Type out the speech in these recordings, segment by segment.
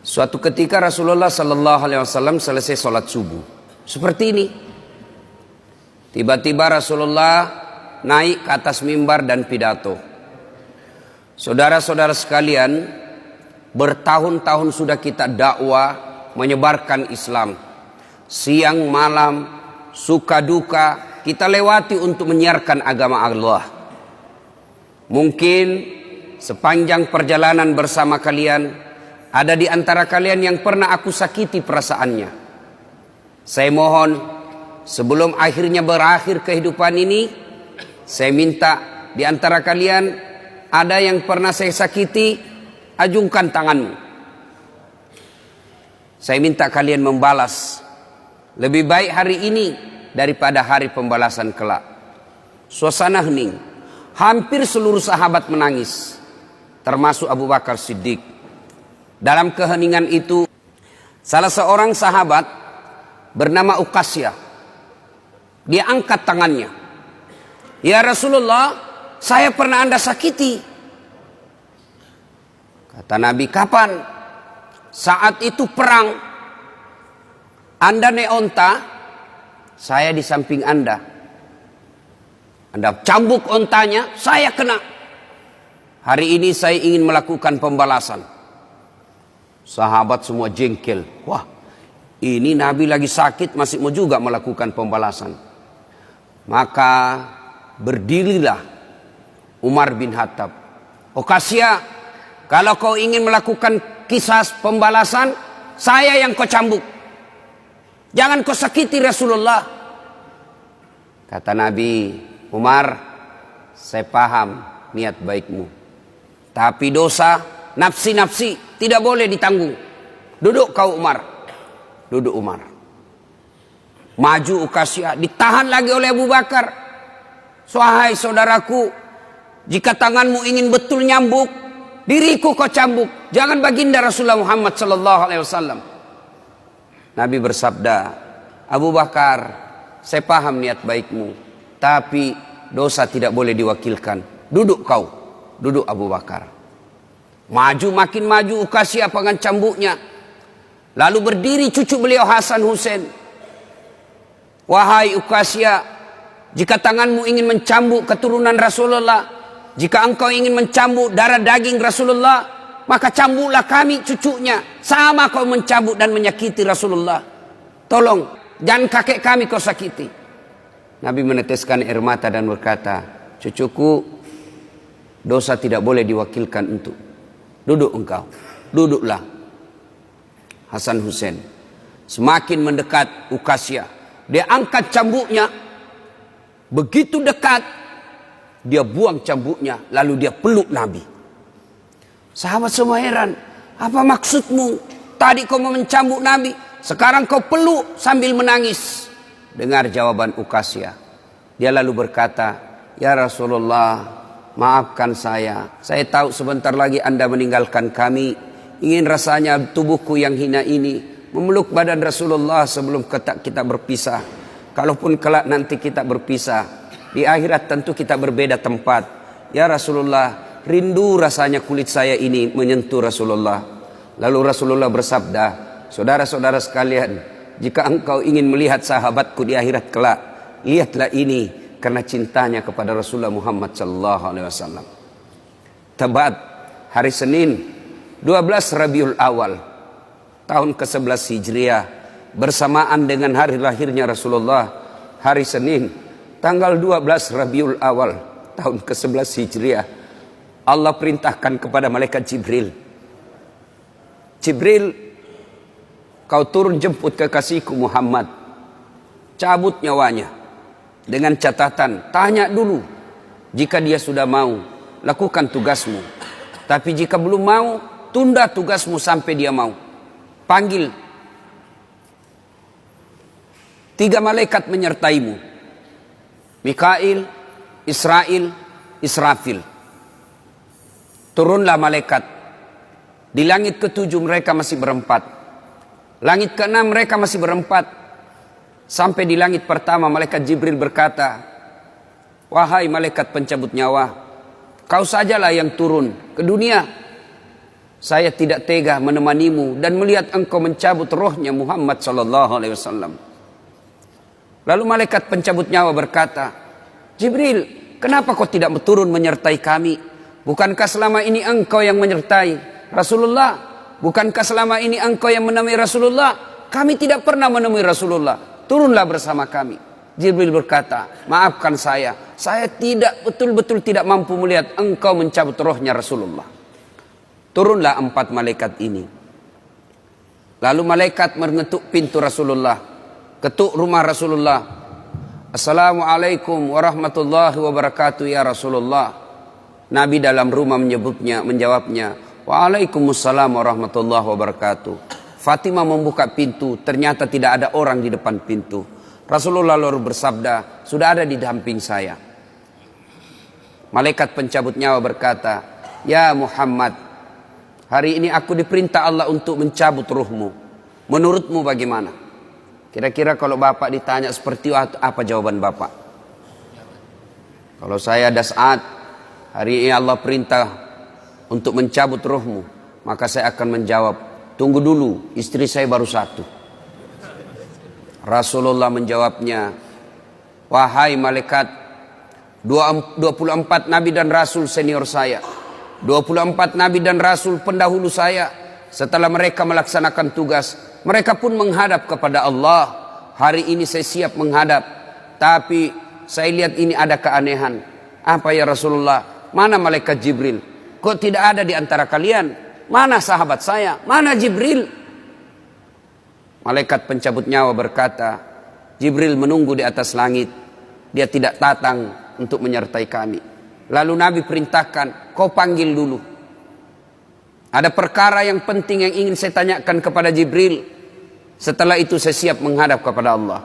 Suatu ketika Rasulullah Sallallahu Alaihi Wasallam selesai sholat subuh. Seperti ini. Tiba-tiba Rasulullah naik ke atas mimbar dan pidato. Saudara-saudara sekalian, bertahun-tahun sudah kita dakwah menyebarkan Islam. Siang malam, suka duka, kita lewati untuk menyiarkan agama Allah. Mungkin sepanjang perjalanan bersama kalian, ada di antara kalian yang pernah aku sakiti perasaannya. Saya mohon, sebelum akhirnya berakhir kehidupan ini, saya minta di antara kalian, ada yang pernah saya sakiti, ajungkan tanganmu. Saya minta kalian membalas. Lebih baik hari ini daripada hari pembalasan kelak. Suasana hening. Hampir seluruh sahabat menangis, termasuk Abu Bakar Siddiq. Dalam keheningan itu, salah seorang sahabat bernama Uqasyah, dia angkat tangannya. Ya Rasulullah, saya pernah Anda sakiti. Kata Nabi, kapan? Saat itu perang. Anda naik onta, saya di samping Anda. Anda cambuk ontanya, saya kena. Hari ini saya ingin melakukan pembalasan. Sahabat semua jengkel. Wah, ini Nabi lagi sakit masih mau juga melakukan pembalasan. Maka berdirilah Umar bin Khattab. Uqasyah, kalau kau ingin melakukan kisah pembalasan, saya yang kau cambuk. Jangan kau sakiti Rasulullah. Kata Nabi, Umar, saya paham niat baikmu. Tapi dosa, nafsi-nafsi tidak boleh ditanggung. Duduk kau Umar. Duduk Umar. Maju Uqasyah, ditahan lagi oleh Abu Bakar. Wahai saudaraku, jika tanganmu ingin betul nyambuk, diriku kau cambuk. Jangan baginda Rasulullah Muhammad sallallahu alaihi wasallam. Nabi bersabda, Abu Bakar, saya paham niat baikmu, tapi dosa tidak boleh diwakilkan. Duduk kau, duduk Abu Bakar. Maju makin maju Uqasyah dengan cambuknya. Lalu berdiri cucu beliau Hasan Husain. Wahai Uqasyah, jika tanganmu ingin mencambuk keturunan Rasulullah, jika engkau ingin mencambuk darah daging Rasulullah, maka cambuklah kami cucunya. Sama kau mencambuk dan menyakiti Rasulullah. Tolong, jangan kakek kami kau sakiti. Nabi meneteskan air mata dan berkata, cucuku, dosa tidak boleh diwakilkan untuk. Duduk engkau, duduklah. Hasan Husain semakin mendekat Uqasyah. Dia angkat cambuknya. Begitu dekat, dia buang cambuknya, lalu dia peluk Nabi. Sahabat semua heran, apa maksudmu? Tadi kau mau mencambuk Nabi, sekarang kau peluk sambil menangis. Dengar jawaban Uqasyah. Dia lalu berkata, ya Rasulullah, maafkan saya. Saya tahu sebentar lagi Anda meninggalkan kami. Ingin rasanya tubuhku yang hina ini memeluk badan Rasulullah sebelum kita berpisah. Kalaupun kelak nanti kita berpisah, di akhirat tentu kita berbeda tempat. Ya Rasulullah, rindu rasanya kulit saya ini menyentuh Rasulullah. Lalu Rasulullah bersabda, saudara-saudara sekalian, jika engkau ingin melihat sahabatku di akhirat kelak, lihatlah ini karena cintanya kepada Rasulullah Muhammad sallallahu alaihi wasallam. Tepat hari Senin 12 Rabiul Awal tahun ke-11 Hijriah, bersamaan dengan hari lahirnya Rasulullah, hari Senin tanggal 12 Rabiul Awal tahun ke-11 Hijriah, Allah perintahkan kepada malaikat Jibril, Jibril, kau turun jemput kekasihku Muhammad, cabut nyawanya. Dengan catatan, tanya dulu. Jika dia sudah mau, lakukan tugasmu. Tapi jika belum mau, tunda tugasmu sampai dia mau. Panggil 3 malaikat menyertaimu. Mikail, Israel, Israfil. Turunlah malaikat. Di langit ke-7 mereka masih berempat. Langit ke-6 mereka masih berempat. Sampai di langit pertama malaikat Jibril berkata, wahai malaikat pencabut nyawa, kau sajalah yang turun ke dunia. Saya tidak tega menemanimu dan melihat engkau mencabut rohnya Muhammad sallallahu alaihi wasallam. Lalu malaikat pencabut nyawa berkata, Jibril, kenapa kau tidak turun menyertai kami? Bukankah selama ini engkau yang menyertai Rasulullah? Bukankah selama ini engkau yang menemui Rasulullah? Kami tidak pernah menemui Rasulullah. Turunlah bersama kami. Jibril berkata, maafkan saya tidak betul-betul tidak mampu melihat engkau mencabut rohnya Rasulullah. Turunlah 4 malaikat ini. Lalu malaikat mengetuk pintu Rasulullah, ketuk rumah Rasulullah. Assalamualaikum warahmatullahi wabarakatuh ya Rasulullah. Nabi dalam rumah menjawabnya, Waalaikumsalam warahmatullahi wabarakatuh. Fatimah membuka pintu, ternyata tidak ada orang di depan pintu. Rasulullah lalu bersabda, sudah ada di samping saya. Malaikat pencabut nyawa berkata, ya Muhammad, hari ini aku diperintah Allah untuk mencabut ruhmu. Menurutmu bagaimana? Kira-kira kalau Bapak ditanya seperti itu, apa jawaban Bapak? Kalau saya ada saat, hari ini Allah perintah untuk mencabut ruhmu, maka saya akan menjawab, tunggu dulu, istri saya baru 1. Rasulullah menjawabnya, wahai malaikat, 24 nabi dan rasul senior saya, 24 nabi dan rasul pendahulu saya, setelah mereka melaksanakan tugas, mereka pun menghadap kepada Allah. Hari ini saya siap menghadap, tapi saya lihat ini ada keanehan. Apa ya Rasulullah? Mana malaikat Jibril? Kok tidak ada di antara kalian? Mana sahabat saya? Mana Jibril? Malaikat pencabut nyawa berkata, Jibril menunggu di atas langit. Dia tidak datang untuk menyertai kami. Lalu Nabi perintahkan, kau panggil dulu. Ada perkara yang penting yang ingin saya tanyakan kepada Jibril. Setelah itu saya siap menghadap kepada Allah.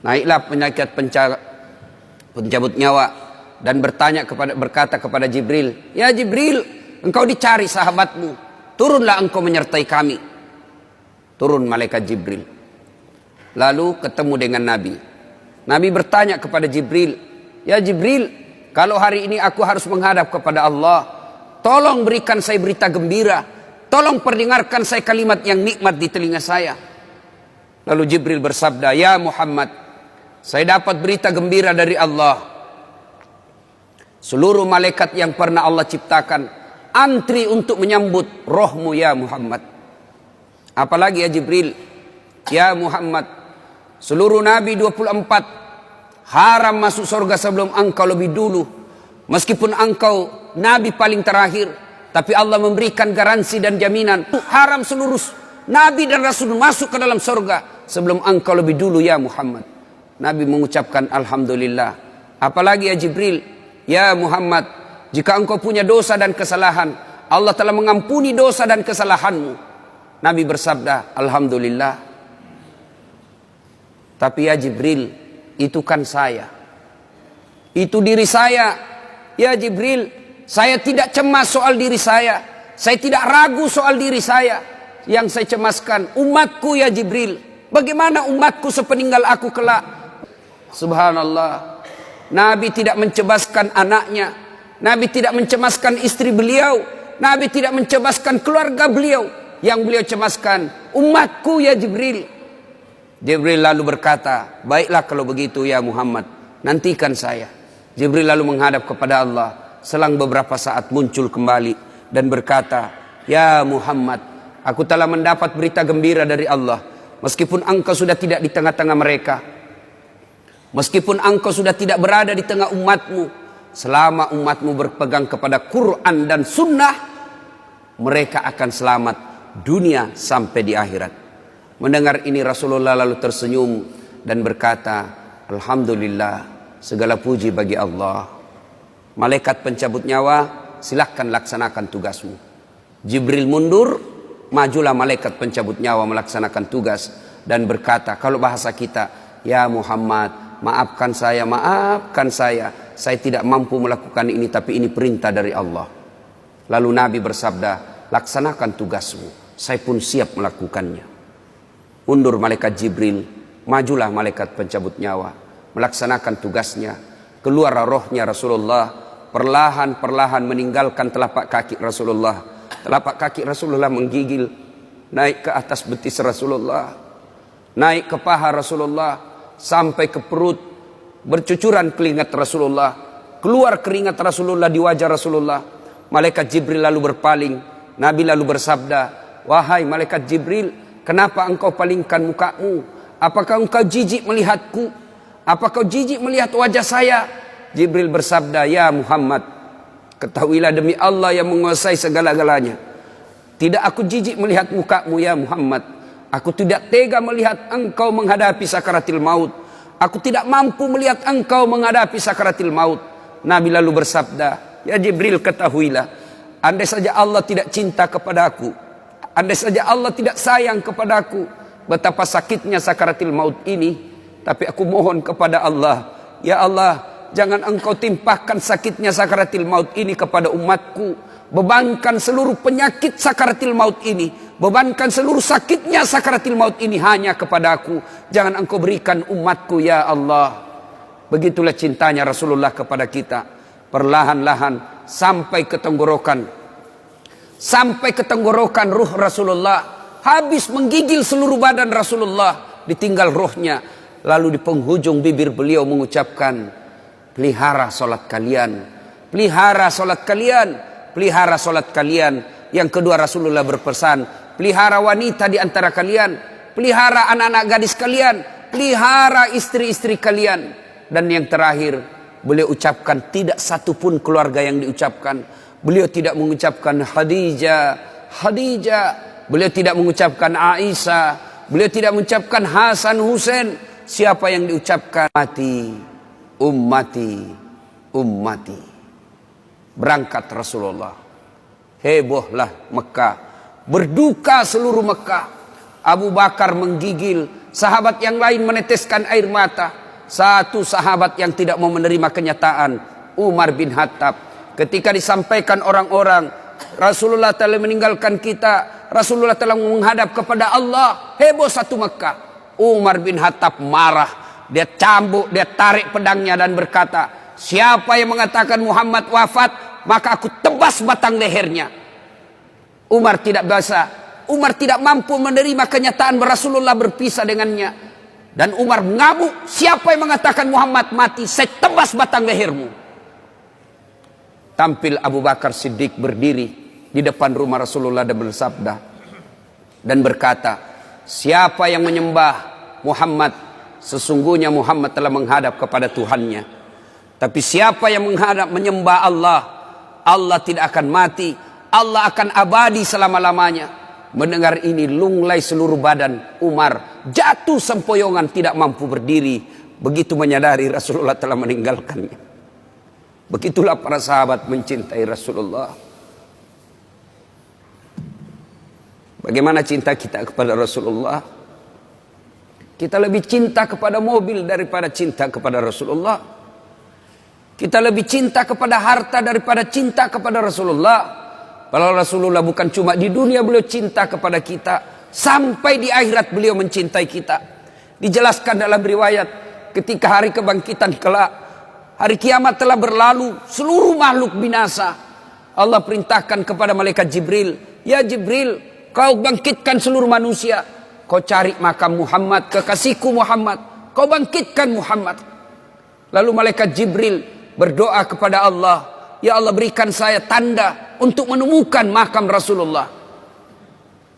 Naiklah malaikat pencabut nyawa dan berkata kepada Jibril, ya Jibril, engkau dicari sahabatmu. Turunlah engkau menyertai kami. Turun malaikat Jibril. Lalu ketemu dengan Nabi. Nabi bertanya kepada Jibril, ya Jibril, kalau hari ini aku harus menghadap kepada Allah, tolong berikan saya berita gembira. Tolong perdengarkan saya kalimat yang nikmat di telinga saya. Lalu Jibril bersabda, ya Muhammad, saya dapat berita gembira dari Allah. Seluruh malaikat yang pernah Allah ciptakan antri untuk menyambut rohmu ya Muhammad. Apalagi ya Jibril, ya Muhammad, seluruh Nabi 24 haram masuk surga sebelum engkau lebih dulu. Meskipun engkau Nabi paling terakhir, tapi Allah memberikan garansi dan jaminan. Haram seluruh Nabi dan Rasul masuk ke dalam surga sebelum engkau lebih dulu ya Muhammad. Nabi mengucapkan Alhamdulillah. Apalagi ya Jibril, ya Muhammad, jika engkau punya dosa dan kesalahan, Allah telah mengampuni dosa dan kesalahanmu. Nabi bersabda, Alhamdulillah. Tapi ya Jibril, itu kan saya. Itu diri saya. Ya Jibril, saya tidak cemas soal diri saya. Saya tidak ragu soal diri saya. Yang saya cemaskan, umatku ya Jibril. Bagaimana umatku sepeninggal aku kelak? Subhanallah. Nabi tidak mencemaskan anaknya. Nabi tidak mencemaskan istri beliau. Nabi tidak mencemaskan keluarga beliau. Yang beliau cemaskan, umatku ya Jibril. Jibril lalu berkata, baiklah kalau begitu ya Muhammad, nantikan saya. Jibril lalu menghadap kepada Allah. Selang beberapa saat muncul kembali dan berkata, ya Muhammad, aku telah mendapat berita gembira dari Allah. Meskipun engkau sudah tidak di tengah-tengah mereka, meskipun engkau sudah tidak berada di tengah umatmu, selama umatmu berpegang kepada Quran dan Sunnah, mereka akan selamat dunia sampai di akhirat. Mendengar ini Rasulullah lalu tersenyum dan berkata, Alhamdulillah, segala puji bagi Allah. Malaikat pencabut nyawa, silahkan laksanakan tugasmu. Jibril mundur, majulah malaikat pencabut nyawa melaksanakan tugas dan berkata, kalau bahasa kita, ya Muhammad, maafkan saya, saya tidak mampu melakukan ini, tapi ini perintah dari Allah. Lalu Nabi bersabda, laksanakan tugasmu, saya pun siap melakukannya. Mundur malaikat Jibril, majulah malaikat pencabut nyawa, melaksanakan tugasnya. Keluar rohnya Rasulullah, perlahan-perlahan meninggalkan telapak kaki Rasulullah. Telapak kaki Rasulullah menggigil, naik ke atas betis Rasulullah, naik ke paha Rasulullah, sampai ke perut. Bercucuran keringat Rasulullah, keluar keringat Rasulullah di wajah Rasulullah. Malaikat Jibril lalu berpaling. Nabi lalu bersabda, "Wahai malaikat Jibril, kenapa engkau palingkan mukamu? Apakah engkau jijik melihatku? Apakah kau jijik melihat wajah saya?" Jibril bersabda, "Ya Muhammad, ketahuilah demi Allah yang menguasai segala-galanya, tidak aku jijik melihat mukamu ya Muhammad. Aku tidak tega melihat engkau menghadapi sakaratil maut. Aku tidak mampu melihat engkau menghadapi sakaratil maut." Nabi lalu bersabda, "Ya Jibril, ketahuilah, andai saja Allah tidak cinta kepadaku, andai saja Allah tidak sayang kepadaku, betapa sakitnya sakaratil maut ini. Tapi aku mohon kepada Allah, ya Allah, jangan engkau timpahkan sakitnya sakaratil maut ini kepada umatku. Bebankan seluruh penyakit sakaratil maut ini, bebankan seluruh sakitnya sakaratil maut ini hanya kepada aku. Jangan engkau berikan umatku ya Allah." Begitulah cintanya Rasulullah kepada kita. Perlahan-lahan sampai ke tenggorokan. Sampai ke tenggorokan ruh Rasulullah. Habis menggigil seluruh badan Rasulullah, ditinggal ruhnya. Lalu di penghujung bibir beliau mengucapkan, "Pelihara solat kalian, pelihara solat kalian, pelihara solat kalian." Yang kedua Rasulullah berpesan, pelihara wanita di antara kalian, pelihara anak-anak gadis kalian, pelihara istri-istri kalian. Dan yang terakhir beliau ucapkan, tidak satupun keluarga yang diucapkan. Beliau tidak mengucapkan Khadijah, Khadijah. Beliau tidak mengucapkan Aisyah. Beliau tidak mengucapkan Hasan, Husain. Siapa yang diucapkan? Ummati, ummati, ummati. Berangkat Rasulullah. Hebohlah Mekah. Berduka seluruh Mekah. Abu Bakar menggigil. Sahabat yang lain meneteskan air mata. Satu sahabat yang tidak mau menerima kenyataan, Umar bin Khattab. Ketika disampaikan orang-orang, Rasulullah telah meninggalkan kita, Rasulullah telah menghadap kepada Allah, heboh satu Mekah. Umar bin Khattab marah. Dia cambuk, dia tarik pedangnya dan berkata, "Siapa yang mengatakan Muhammad wafat, maka aku tebas batang lehernya." Umar tidak bisa, Umar tidak mampu menerima kenyataan Rasulullah berpisah dengannya. Dan Umar mengamuk, "Siapa yang mengatakan Muhammad mati, saya tebas batang lehermu." Tampil Abu Bakar Siddiq berdiri di depan rumah Rasulullah dan bersabda dan berkata, "Siapa yang menyembah Muhammad, sesungguhnya Muhammad telah menghadap kepada Tuhannya. Tapi siapa yang menyembah Allah, Allah tidak akan mati, Allah akan abadi selama-lamanya." Mendengar ini lunglai seluruh badan Umar, jatuh sempoyongan tidak mampu berdiri. Begitu menyadari Rasulullah telah meninggalkannya. Begitulah para sahabat mencintai Rasulullah. Bagaimana cinta kita kepada Rasulullah? Kita lebih cinta kepada mobil daripada cinta kepada Rasulullah. Kita lebih cinta kepada harta daripada cinta kepada Rasulullah. Kalau Rasulullah bukan cuma di dunia beliau cinta kepada kita, sampai di akhirat beliau mencintai kita. Dijelaskan dalam riwayat, ketika hari kebangkitan kelak, hari kiamat telah berlalu, seluruh makhluk binasa. Allah perintahkan kepada malaikat Jibril, "Ya Jibril, kau bangkitkan seluruh manusia. Kau cari makam Muhammad, kekasihku Muhammad. Kau bangkitkan Muhammad." Lalu malaikat Jibril berdoa kepada Allah, "Ya Allah, berikan saya tanda untuk menemukan makam Rasulullah."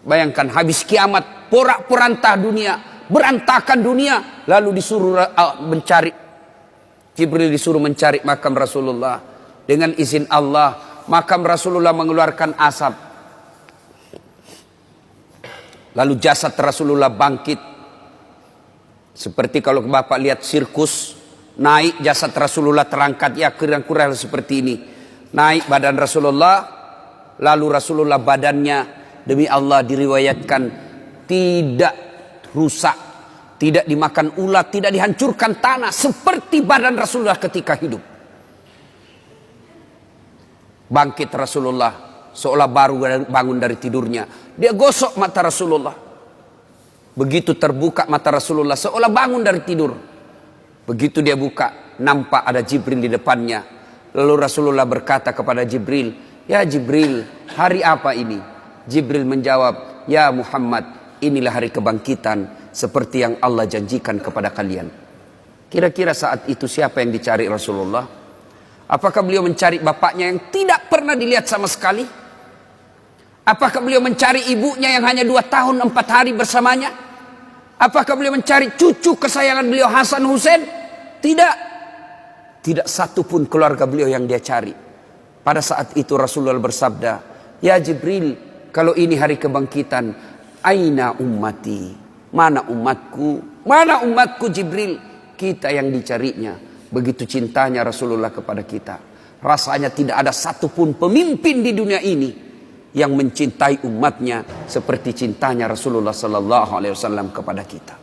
Bayangkan, habis kiamat, porak-poranda dunia, berantakan dunia, lalu disuruh mencari. Jibril disuruh mencari makam Rasulullah. Dengan izin Allah, makam Rasulullah mengeluarkan asap. Lalu jasad Rasulullah bangkit. Seperti kalau Bapak lihat sirkus, naik jasad Rasulullah terangkat, ya kira-kira seperti ini. Naik badan Rasulullah, lalu Rasulullah badannya demi Allah diriwayatkan tidak rusak, tidak dimakan ulat, tidak dihancurkan tanah, seperti badan Rasulullah ketika hidup. Bangkit Rasulullah seolah baru bangun dari tidurnya. Dia gosok mata Rasulullah. Begitu terbuka mata Rasulullah seolah bangun dari tidur. Begitu dia buka, nampak ada Jibril di depannya. Lalu Rasulullah berkata kepada Jibril, Ya Jibril, hari apa ini? Jibril menjawab, ya Muhammad, inilah hari kebangkitan seperti yang Allah janjikan kepada kalian. Kira-kira saat itu siapa yang dicari Rasulullah? Apakah beliau mencari bapaknya yang tidak pernah dilihat sama sekali? Apakah beliau mencari ibunya yang hanya 2 tahun 4 hari bersamanya? Apakah beliau mencari cucu kesayangan beliau Hasan Husain? Tidak. Tidak satu pun keluarga beliau yang dia cari. Pada saat itu Rasulullah bersabda, ya Jibril, kalau ini hari kebangkitan, aina ummati? Mana umatku? Mana umatku Jibril? Kita yang dicarinya. Begitu cintanya Rasulullah kepada kita. Rasanya tidak ada satupun pemimpin di dunia ini yang mencintai umatnya seperti cintanya Rasulullah sallallahu alaihi wasallam kepada kita.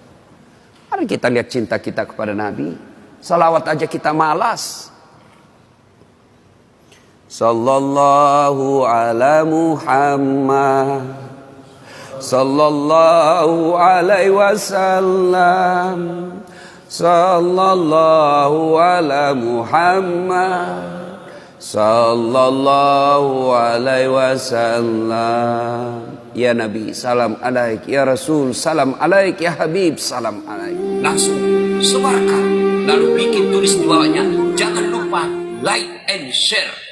Mari kita lihat cinta kita kepada Nabi. Salawat aja kita malas. Sallallahu ala Muhammad, sallallahu alaihi wasallam, sallallahu ala Muhammad, sallallahu alaihi wasallam. Ya Nabi, salam alaik. Ya Rasul, salam alaik. Ya Habib, salam alaik. Langsung sebarkan, lalu bikin tulis di bawahnya. Jangan lupa like and share.